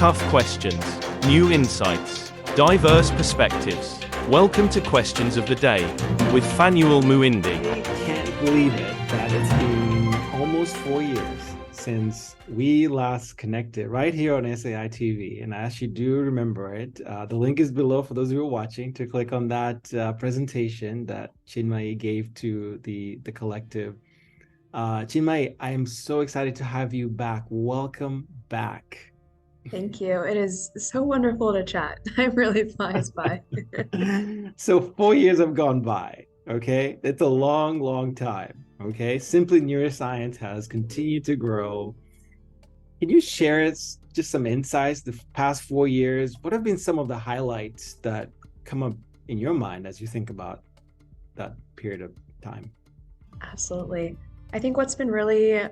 Tough questions, new insights, diverse perspectives. Welcome to Questions of the Day with Fanuel Muindi. I can't believe it that it's been almost 4 years since we last connected right here on CivicSciTV. And I actually do remember it. The link is below for those who are watching to click on that presentation that Chinmayi gave to the collective. Chinmayi, I am so excited to have you back. Welcome back. Thank you. It is so wonderful to chat. Time really flies by. So 4 years have gone by, okay? It's a long, long time, okay? Simply Neuroscience has continued to grow. Can you share just some insights the past 4 years? What have been some of the highlights that come up in your mind as you think about that period of time? Absolutely. I think what's been really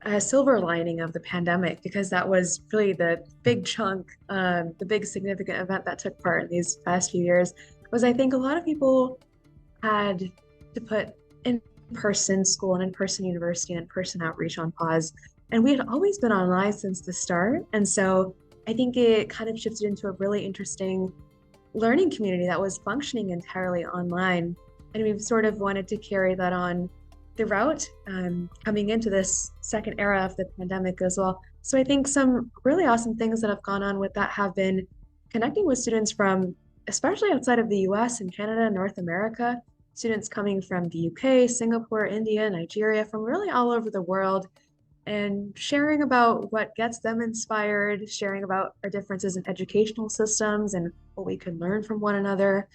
a silver lining of the pandemic, because that was really the big chunk, the big significant event that took part in these past few years, was I think a lot of people had to put in-person school and in-person university and in-person outreach on pause. And we had always been online since the start. And so I think it kind of shifted into a really interesting learning community that was functioning entirely online. And we've sort of wanted to carry that on throughout coming into this second era of the pandemic as well. So I think some really awesome things that have gone on with that have been connecting with students from, especially outside of the US and Canada, North America, students coming from the UK, Singapore, India, Nigeria, from really all over the world, and sharing about what gets them inspired, sharing about our differences in educational systems and what we can learn from one another,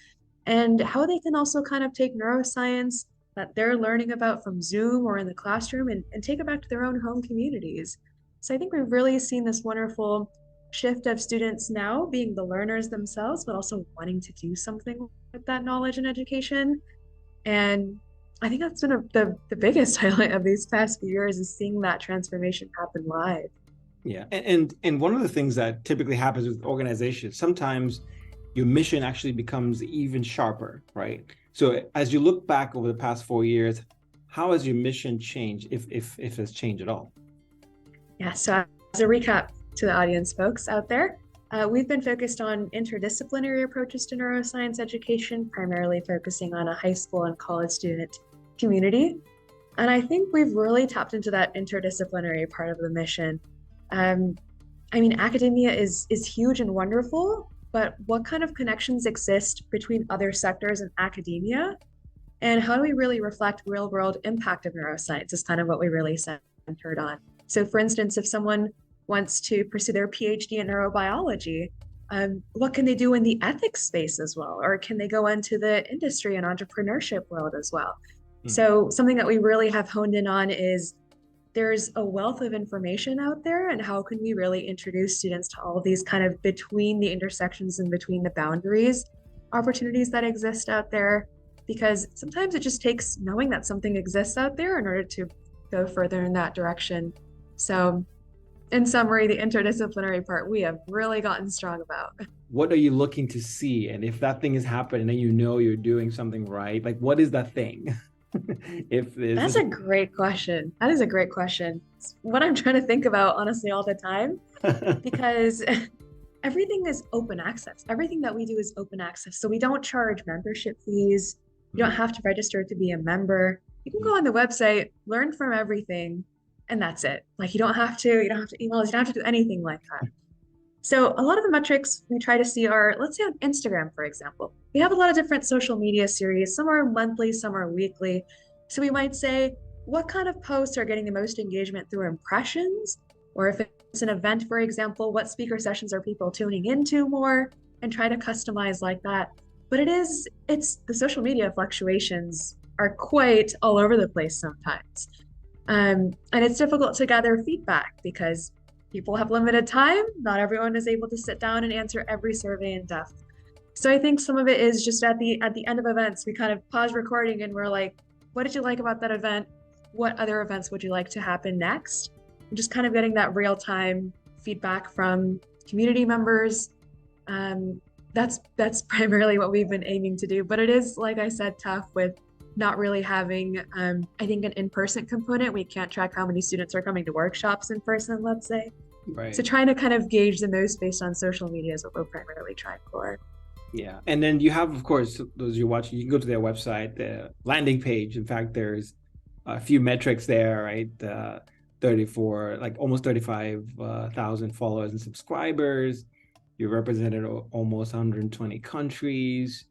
and how they can also kind of take neuroscience that they're learning about from Zoom or in the classroom and take it back to their own home communities. So I think we've really seen this wonderful shift of students now being the learners themselves, but also wanting to do something with that knowledge and education. And I think that's been the biggest highlight of these past few years, is seeing that transformation happen live. Yeah, and one of the things that typically happens with organizations, sometimes your mission actually becomes even sharper, right? So as you look back over the past 4 years, how has your mission changed, if it's changed at all? Yeah, so as a recap to the audience folks out there, we've been focused on interdisciplinary approaches to neuroscience education, primarily focusing on a high school and college student community. And I think we've really tapped into that interdisciplinary part of the mission. Academia is huge and wonderful, but what kind of connections exist between other sectors and academia? And how do we really reflect real world impact of neuroscience is kind of what we really centered on. So for instance, if someone wants to pursue their PhD in neurobiology, what can they do in the ethics space as well? Or can they go into the industry and entrepreneurship world as well? So something that we really have honed in on is there's a wealth of information out there, and how can we really introduce students to all of these kind of between the intersections and between the boundaries opportunities that exist out there, because sometimes it just takes knowing that something exists out there in order to go further in that direction. So in summary, the interdisciplinary part we have really gotten strong about. What are you looking to see? And if that thing is happening and you know you're doing something right, like what is that thing? That's a great question. That is a great question. It's what I'm trying to think about, honestly, all the time, because everything is open access. Everything that we do is open access. So we don't charge membership fees. You don't have to register to be a member. You can go on the website, learn from everything, and that's it. Like you don't have to email us, you don't have to do anything like that. So a lot of the metrics we try to see are, let's say on Instagram, for example, we have a lot of different social media series. Some are monthly, some are weekly. So we might say, what kind of posts are getting the most engagement through impressions? Or if it's an event, for example, what speaker sessions are people tuning into more, and try to customize like that. But it's the social media fluctuations are quite all over the place sometimes. And it's difficult to gather feedback because people have limited time. Not everyone is able to sit down and answer every survey in depth. So I think some of it is just at the end of events, we kind of pause recording and we're like, what did you like about that event? What other events would you like to happen next? And just kind of getting that real-time feedback from community members. That's primarily what we've been aiming to do. But it is, like I said, tough with not really having, I think, an in-person component. We can't track how many students are coming to workshops in person, let's say. Right. So trying to kind of gauge the most based on social media is what we're primarily trying for. Yeah. And then you have, of course, those you're watching, you can go to their website, the landing page. In fact, there's a few metrics there, right? 34, like almost 35,000 followers and subscribers. You represented almost 120 countries,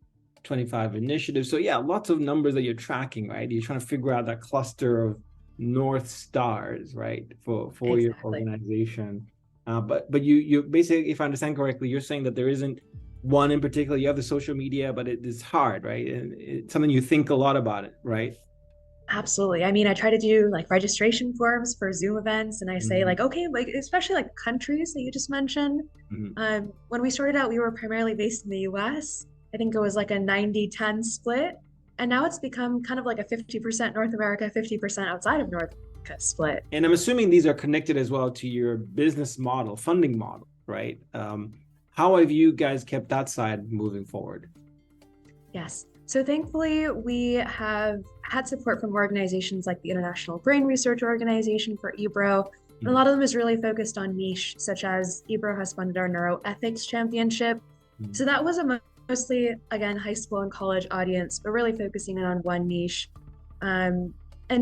25 initiatives. So yeah, lots of numbers that you're tracking, right? You're trying to figure out that cluster of North Stars, right? For your organization. But you basically, if I understand correctly, you're saying that there isn't one in particular. You have the social media, but it is hard, right? And it's something you think a lot about it, right? Absolutely. I mean, I try to do like registration forms for Zoom events, and I say like, okay, like especially like countries that you just mentioned. When we started out, we were primarily based in the US. I think it was like a 90-10 split. And now it's become kind of like a 50% North America, 50% outside of North America split. And I'm assuming these are connected as well to your business model, funding model, right? How have you guys kept that side moving forward? Yes. So thankfully, we have had support from organizations like the International Brain Research Organization for EBRO. And a lot of them is really focused on niche, such as EBRO has funded our Neuroethics Championship. So that was a mostly, again, high school and college audience, but really focusing in on one niche. And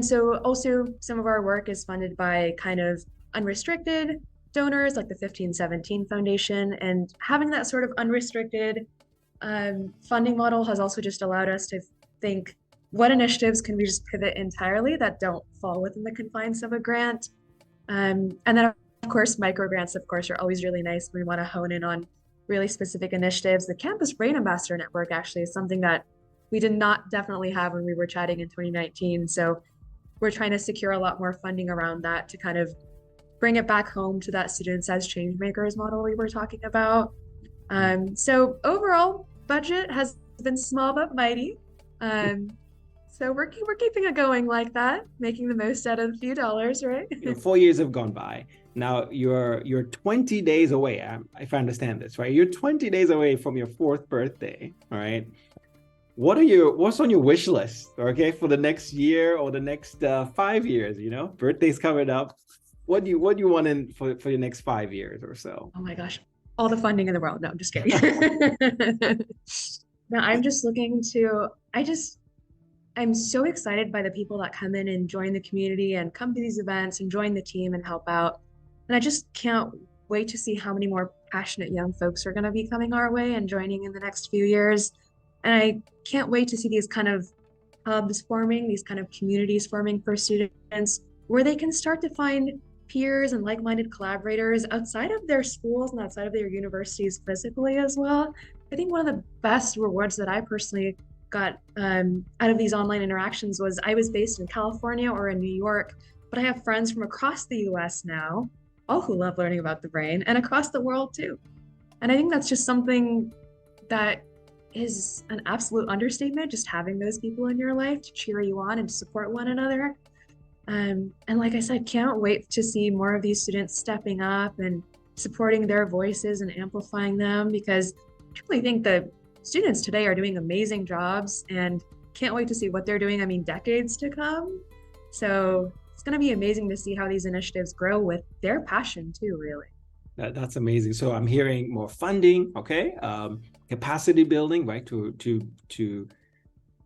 so also some of our work is funded by kind of unrestricted donors like the 1517 Foundation, and having that sort of unrestricted funding model has also just allowed us to think, what initiatives can we just pivot entirely that don't fall within the confines of a grant? And then of course, micro grants, of course, are always really nice. We want to hone in on really specific initiatives. The Campus Brain Ambassador Network actually is something that we did not definitely have when we were chatting in 2019. So we're trying to secure a lot more funding around that to kind of bring it back home to that students as change makers model we were talking about. So overall, budget has been small but mighty. So we're keeping it going like that, making the most out of a few dollars, right? 4 years have gone by. Now you're 20 days away, if I understand this, right? You're 20 days away from your 4th birthday, all right? What's on your wish list, okay, for the next year or the next 5 years? You know, birthday's coming up. What do you want in for your next 5 years or so? Oh my gosh, all the funding in the world. No, I'm just kidding. No, I'm just looking to. I'm so excited by the people that come in and join the community and come to these events and join the team and help out. And I just can't wait to see how many more passionate young folks are going to be coming our way and joining in the next few years. And I can't wait to see these kind of hubs forming, these kind of communities forming for students, where they can start to find peers and like-minded collaborators outside of their schools and outside of their universities physically as well. I think one of the best rewards that I personally got out of these online interactions was I was based in California or in New York, but I have friends from across the US now, all who love learning about the brain, and across the world too. And I think that's just something that is an absolute understatement, just having those people in your life to cheer you on and to support one another. And like I said, can't wait to see more of these students stepping up and supporting their voices and amplifying them, because I truly think that students today are doing amazing jobs and can't wait to see what they're doing, decades to come. So it's going to be amazing to see how these initiatives grow with their passion too, really. That's amazing. So I'm hearing more funding, okay, capacity building, right, to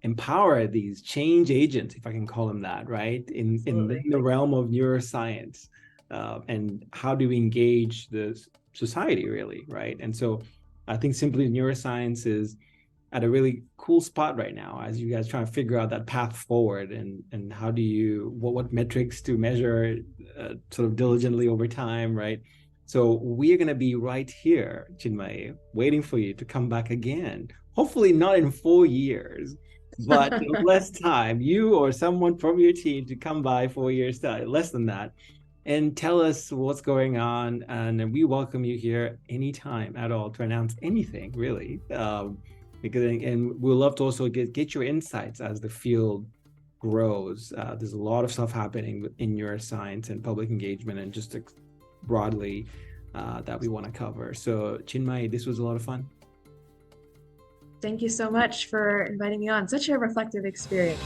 empower these change agents, if I can call them that, right, in the realm of neuroscience, and how do we engage the society, really, right? And so I think simply neuroscience is at a really cool spot right now as you guys try to figure out that path forward, and how do you, what metrics to measure sort of diligently over time, right? So we are going to be right here, Chinmayi, waiting for you to come back again. Hopefully not in 4 years, but in less time, you or someone from your team to come by 4 years time, less than that, and tell us what's going on. And we welcome you here anytime at all to announce anything, really. And we'll love to also get your insights as the field grows. There's a lot of stuff happening in neuroscience and public engagement and just broadly that we want to cover. So Chinmayi, this was a lot of fun. Thank you so much for inviting me on. Such a reflective experience.